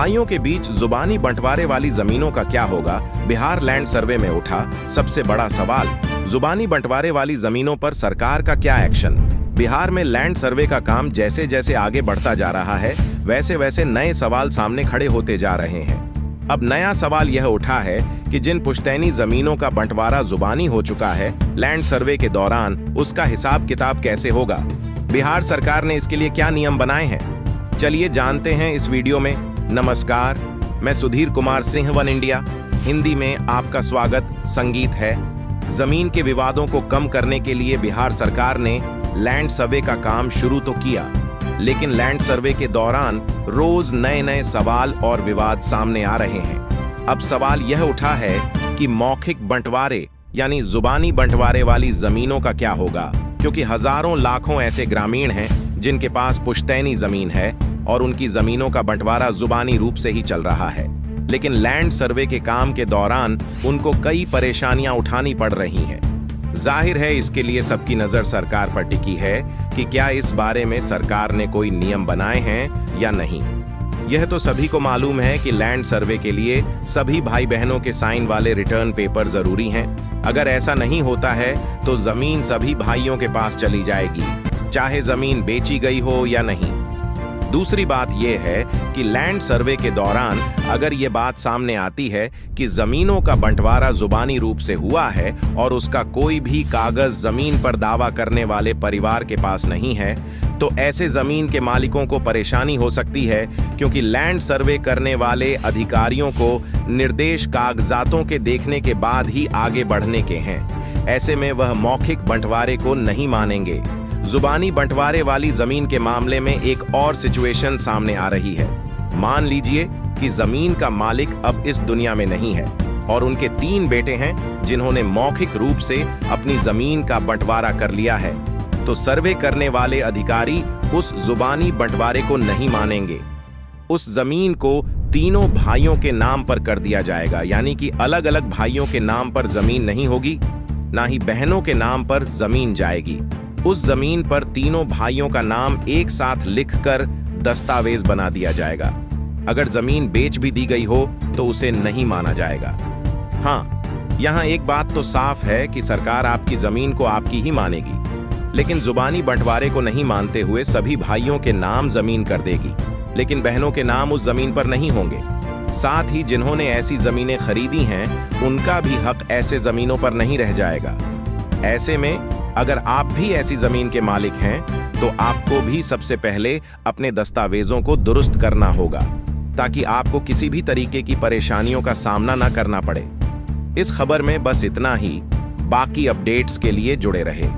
भाइयों के बीच जुबानी बंटवारे वाली जमीनों का क्या होगा? बिहार लैंड सर्वे में उठा सबसे बड़ा सवाल। जुबानी बंटवारे वाली जमीनों पर सरकार का क्या एक्शन? बिहार में लैंड सर्वे का काम जैसे जैसे आगे बढ़ता जा रहा है, वैसे वैसे नए सवाल सामने खड़े होते जा रहे हैं। अब नया सवाल यह उठा है कि जिन पुश्तैनी जमीनों का बंटवारा जुबानी हो चुका है, लैंड सर्वे के दौरान उसका हिसाब किताब कैसे होगा? बिहार सरकार ने इसके लिए क्या नियम बनाए हैं? चलिए जानते हैं इस वीडियो में। नमस्कार, मैं सुधीर कुमार सिंह, वन इंडिया हिंदी में आपका स्वागत। संगीत है। जमीन के विवादों को कम करने के लिए बिहार सरकार ने लैंड सर्वे का काम शुरू तो किया, लेकिन लैंड सर्वे के दौरान रोज नए नए सवाल और विवाद सामने आ रहे हैं। अब सवाल यह उठा है कि मौखिक बंटवारे यानी जुबानी बंटवारे वाली जमीनों का क्या होगा, क्योंकि हजारों लाखों ऐसे ग्रामीण हैं जिनके पास पुश्तैनी जमीन है और उनकी जमीनों का बंटवारा जुबानी रूप से ही चल रहा है, लेकिन लैंड सर्वे के काम के दौरान उनको कई परेशानियां उठानी पड़ रही हैं। जाहिर है इसके लिए सबकी नजर सरकार पर टिकी है कि क्या इस बारे में सरकार ने कोई नियम बनाए हैं या नहीं। यह तो सभी को मालूम है कि लैंड सर्वे के लिए सभी भाई बहनों के साइन वाले रिटर्न पेपर जरूरी हैं। अगर ऐसा नहीं होता है तो जमीन सभी भाइयों के पास चली जाएगी, चाहे जमीन बेची गई हो या नहीं। दूसरी बात यह है कि लैंड सर्वे के दौरान अगर ये बात सामने आती है कि जमीनों का बंटवारा जुबानी रूप से हुआ है और उसका कोई भी कागज जमीन पर दावा करने वाले परिवार के पास नहीं है, तो ऐसे जमीन के मालिकों को परेशानी हो सकती है, क्योंकि लैंड सर्वे करने वाले अधिकारियों को निर्देश कागजातों के देखने के बाद ही आगे बढ़ने के हैं। ऐसे में वह मौखिक बंटवारे को नहीं मानेंगे। जुबानी बंटवारे वाली जमीन के मामले में एक और सिचुएशन सामने आ रही है। मान लीजिए कि जमीन का मालिक अब इस दुनिया में नहीं है और उनके 3 बेटे हैं जिन्होंने मौखिक रूप से अपनी जमीन का बंटवारा कर लिया है, तो सर्वे करने वाले अधिकारी उस जुबानी बंटवारे को नहीं मानेंगे। उस जमीन को तीनों भाइयों के नाम पर कर दिया जाएगा, यानी कि अलग अलग भाइयों के नाम पर जमीन नहीं होगी, ना ही बहनों के नाम पर जमीन जाएगी। उस जमीन पर तीनों भाइयों का नाम एक साथ लिखकर दस्तावेज बना दिया जाएगा। अगर जमीन बेच भी दी गई हो तो उसे नहीं माना जाएगा। हाँ, यहाँ एक बात तो साफ है कि सरकार आपकी जमीन को आपकी ही मानेगी, लेकिन जुबानी बंटवारे को नहीं मानते हुए सभी भाइयों के नाम जमीन कर देगी, लेकिन बहनों के नाम उस जमीन पर नहीं होंगे। साथ ही जिन्होंने ऐसी जमीनें खरीदी हैं, उनका भी हक ऐसे जमीनों पर नहीं रह जाएगा। ऐसे में अगर आप भी ऐसी जमीन के मालिक हैं, तो आपको भी सबसे पहले अपने दस्तावेजों को दुरुस्त करना होगा, ताकि आपको किसी भी तरीके की परेशानियों का सामना न करना पड़े। इस खबर में बस इतना ही। बाकी अपडेट्स के लिए जुड़े रहे।